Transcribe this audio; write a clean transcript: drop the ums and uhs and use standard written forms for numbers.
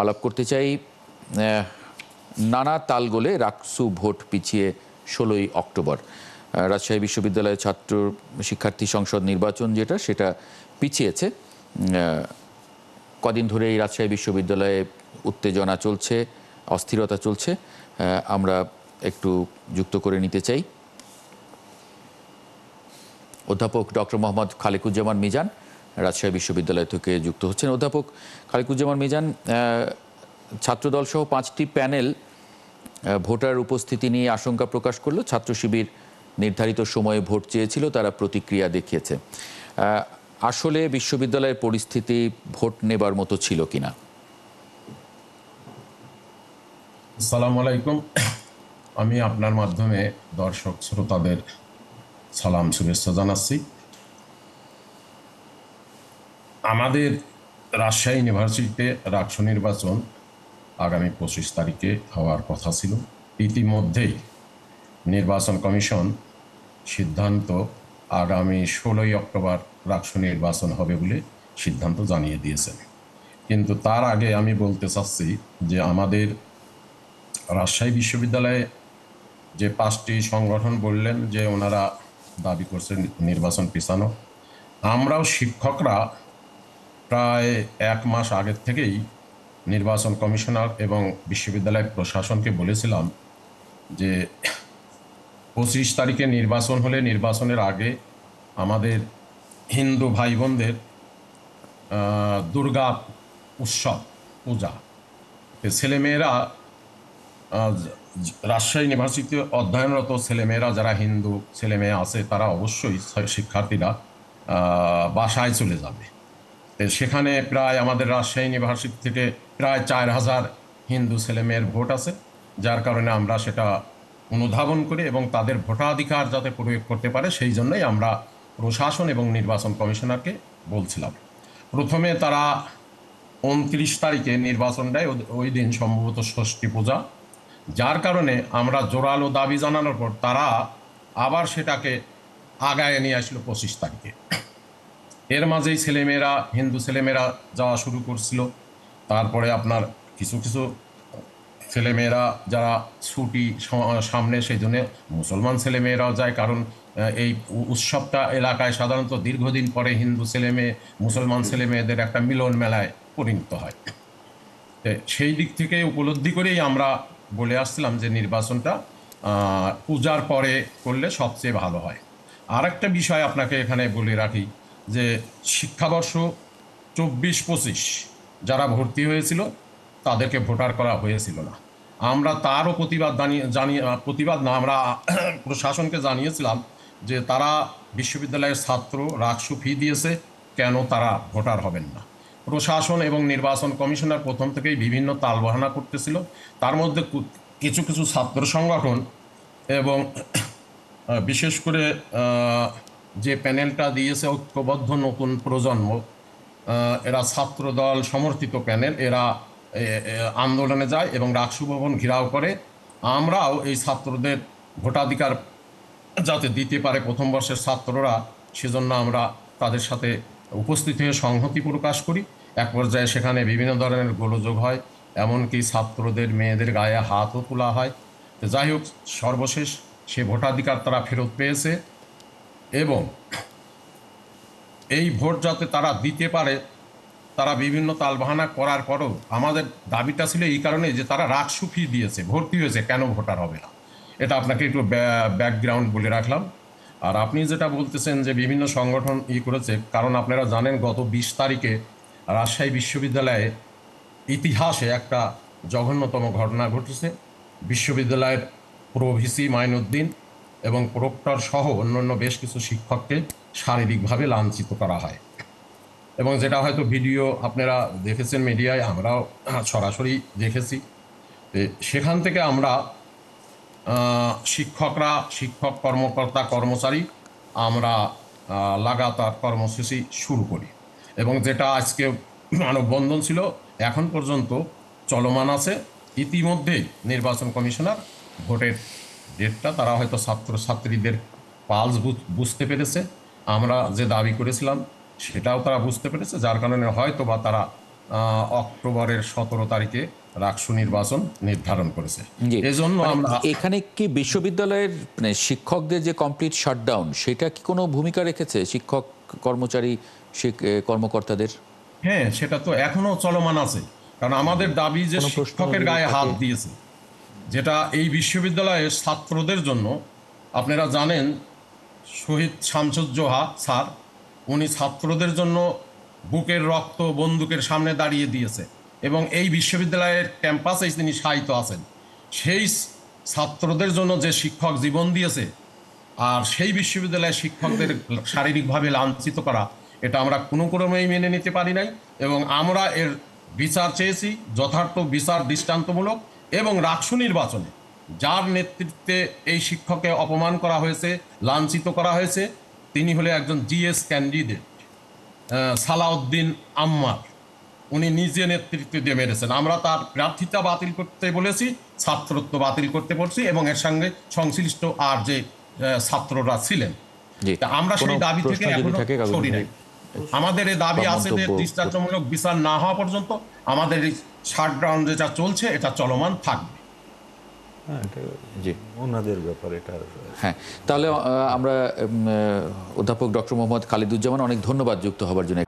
আলাপ করতে চাই। নানা তালগোলে রাকসু ভোট পিছিয়ে 16ই অক্টোবর। রাজশাহী বিশ্ববিদ্যালয়ের ছাত্র শিক্ষার্থী সংসদ নির্বাচন সেটা পিছিয়েছে। কদিন ধরে এই রাজশাহী বিশ্ববিদ্যালয়ে উত্তেজনা চলছে, অস্থিরতা চলছে। আমরা একটু যুক্ত করে নিতে চাই অধ্যাপক ডক্টর মোহাম্মদ খালেকুজ্জামান মিজান, রাজশাহী বিশ্ববিদ্যালয় থেকে যুক্ত হচ্ছেন। অধ্যাপক খালেকুজ্জামান মিজান, ছাত্রদল সহ 5টি প্যানেল ভোটার উপস্থিতি নিয়ে আশঙ্কা প্রকাশ করলো। ছাত্র শিবির নির্ধারিত সময়ে ভোট চেয়েছিল, তারা প্রতিক্রিয়া দেখিয়েছে। আসলে বিশ্ববিদ্যালয়ের পরিস্থিতি ভোট নেবার মতো ছিল কিনা? আসসালামু আলাইকুম। আমি আপনার মাধ্যমে দর্শক শ্রোতাদের সালাম শুভেচ্ছা জানাচ্ছি। আমাদের রাজশাহী ইউনিভার্সিটিতে রাকসু নির্বাচন আগামী 25 তারিখে হওয়ার কথা ছিল। ইতিমধ্যেই নির্বাচন কমিশন সিদ্ধান্ত আগামী 16ই অক্টোবর রাকসু নির্বাচন হবে বলে সিদ্ধান্ত জানিয়ে দিয়েছেন। কিন্তু তার আগে আমি বলতে চাচ্ছি যে আমাদের রাজশাহী বিশ্ববিদ্যালয়ে যে 5টি সংগঠন বললেন যে ওনারা দাবি করছেন নির্বাচন পিছানো, আমরাও শিক্ষকরা প্রায় 1 মাস আগের থেকেই নির্বাচন কমিশনার এবং বিশ্ববিদ্যালয় প্রশাসনকে বলেছিলাম যে 25 তারিখে নির্বাচন হলে নির্বাচনের আগে আমাদের হিন্দু ভাই বোনদের দুর্গা উৎসব পূজা, ছেলেমেয়েরা রাজশাহী ইউনিভার্সিটিতে অধ্যয়নরত ছেলেমেয়েরা যারা হিন্দু ছেলেমেয়ে আছে তারা অবশ্যই শিক্ষার্থীরা বাসায় চলে যাবে। সেখানে প্রায় আমাদের রাজশাহী ইউনিভার্সিটি থেকে প্রায় 4000 হিন্দু ছেলেমেয়ের ভোট আছে, যার কারণে আমরা সেটা অনুধাবন করি এবং তাদের ভোটাধিকার যাতে প্রয়োগ করতে পারে সেই জন্যই আমরা প্রশাসন এবং নির্বাচন কমিশনারকে বলছিলাম। প্রথমে তারা 29 তারিখে নির্বাচন দেয়, ওই দিন সম্ভবত ষষ্ঠী পূজা, যার কারণে আমরা জোরালো দাবি জানানোর পর তারা আবার সেটাকে আগায় নিয়ে আসলো 25 তারিখে। এর মাঝেই ছেলেমেয়েরা হিন্দু ছেলেমেয়েরা যাওয়া শুরু করছিল। তারপরে আপনার কিছু কিছু ছেলেমেয়েরা যারা ছুটি সামনে সেই জন্যে মুসলমান ছেলেমেয়েরাও যায়, কারণ এই উৎসবটা এলাকায় সাধারণত দীর্ঘদিন পরে হিন্দু ছেলেমেয়ে মুসলমান ছেলেমেয়েদের একটা মিলন মেলায় পরিণত হয়। সেই দিক থেকে উপলব্ধি করেই আমরা বলে আসছিলাম যে নির্বাচনটা পূজার পরে করলে সবচেয়ে ভালো হয়। আর একটা বিষয় আপনাকে এখানে বলে রাখি যে শিক্ষাবর্ষ 24-25 যারা ভর্তি হয়েছিল তাদেরকে ভোটার করা হয়েছিল না। আমরা তারও প্রতিবাদ না আমরা প্রশাসনকে জানিয়েছিলাম যে তারা বিশ্ববিদ্যালয়ের ছাত্র রাকসু ফি দিয়েছে, কেন তারা ভোটার হবেন না। প্রশাসন এবং নির্বাচন কমিশনার প্রথম থেকেই বিভিন্ন তালবাহানা করতেছিল। তার মধ্যে কিছু কিছু ছাত্র সংগঠন এবং বিশেষ করে যে প্যানেলটা দিয়েছে ঐক্যবদ্ধ নতুন প্রজন্ম, এরা ছাত্রদল সমর্থিত প্যানেল, এরা আন্দোলনে যায় এবং রাকসু ভবন ঘেরাও করে। আমরাও এই ছাত্রদের ভোটাধিকার যাতে দিতে পারে প্রথম বর্ষের ছাত্ররা, সেজন্য আমরা তাদের সাথে উপস্থিত হয়ে সংহতি প্রকাশ করি। এক পর্যায়ে সেখানে বিভিন্ন ধরনের গোলযোগ হয়, এমনকি ছাত্রদের মেয়েদের গায়ে হাতও তোলা হয়। যাই হোক, সর্বশেষ সে ভোটাধিকার তারা ফেরত পেয়েছে এবং এই ভোট যাতে তারা দিতে পারে তারা বিভিন্ন তালবাহানা করার পরও আমাদের দাবিটা ছিল এই কারণে যে তারা রাকসু ফি দিয়েছে, ভর্তি হয়েছে, কেন ভোটার হবে না। এটা আপনাকে একটু ব্যাকগ্রাউন্ড বলে রাখলাম। আর আপনি যেটা বলতেছেন যে বিভিন্ন সংগঠন করেছে, কারণ আপনারা জানেন গত 20 তারিখে রাজশাহী বিশ্ববিদ্যালয়ে ইতিহাসে একটা জঘন্যতম ঘটনা ঘটেছে। বিশ্ববিদ্যালয়ের প্রভিসি মাইনুদ্দিন এবং প্রক্টর সহ অন্যান্য বেশ কিছু শিক্ষককে শারীরিকভাবে লাঞ্ছিত করা হয় এবং যেটা হয়তো ভিডিও আপনারা দেখেছেন মিডিয়ায়, আমরাও সরাসরি দেখেছি। সেখান থেকে আমরা শিক্ষক কর্মকর্তা কর্মচারী আমরা লাগাতার কর্মসূচি শুরু করি এবং যেটা আজকে মানববন্ধন ছিল এখন পর্যন্ত চলমান আছে। ইতিমধ্যেই নির্বাচন কমিশনার ভোটের ডেটটা তারা হয়তো ছাত্রছাত্রীদের পালস বুঝতে পেরেছে, আমরা যে দাবি করেছিলাম সেটাও তারা বুঝতে পেরেছে, যার কারণে হয়তো বা তারা অক্টোবরের 17 তারিখে রাকসু নির্বাচন নির্ধারণ করেছে। জি। এজন্য মানে আমরা এখানে কি বিশ্ববিদ্যালয়ের মানে শিক্ষকদের যে কমপ্লিট শাটডাউন সেটা কি কোনো ভূমিকা রেখেছে শিক্ষক কর্মচারী কর্মকর্তাদের? হ্যাঁ, সেটা তো এখনো চলমান আছে, কারণ আমাদের দাবি যে কোনো প্রশ্ন শিক্ষকের যদি গায়ে থাকে? হাত দিয়েছে, যেটা এই বিশ্ববিদ্যালয়ের ছাত্রদের জন্য। আপনারা জানেন শহীদ শামসুজ্জোহা স্যার, উনি ছাত্রদের জন্য বুকের রক্ত বন্দুকের সামনে দাঁড়িয়ে দিয়েছে এবং এই বিশ্ববিদ্যালয়ের ক্যাম্পাসে তিনি শায়িত আছেন। সেই ছাত্রদের জন্য যে শিক্ষক জীবন দিয়েছে, আর সেই বিশ্ববিদ্যালয়ের শিক্ষকদের শারীরিকভাবে লাঞ্ছিত করা, এটা আমরা কোনো ক্রমেই মেনে নিতে পারি নাই এবং আমরা এর বিচার চেয়েছি, যথার্থ বিচার দৃষ্টান্তমূলক। এবং রাকসু নির্বাচনে যার নেতৃত্বে এই শিক্ষককে অপমান করা হয়েছে, লাঞ্ছিত করা হয়েছে, তিনি হলে একজন জিএস ক্যান্ডিডেট সালাউদ্দিন আম্মার। উনি নিজে নেতৃত্ব দিয়ে মেরেছেন। আমরা তার প্রার্থিতা বাতিল করতে বলেছি, ছাত্রত্ব বাতিল করতে বলছি এবং এর সঙ্গে সংশ্লিষ্ট আর যে ছাত্ররা ছিলেন। জি। তা আমরা কোনো সেই দাবি প্রশ্ন থেকে যদি এখনো থাকে কাগজে সরি নাই। আমাদের এই দাবি বা আছে যে মন্তব্য দৃষ্টান্তমূলক বিচার না হওয়া পর্যন্ত আমাদের এই শাটডাউন যেটা চলছে এটা চলমান থাকবে। হ্যাঁ, এটা জি। ওনাদের ব্যাপার এটা। হ্যাঁ, তাহলে আমরা অধ্যাপক ডক্টর মোহাম্মদ খালিদুজ্জামান, অনেক ধন্যবাদ যুক্ত হবার জন্য।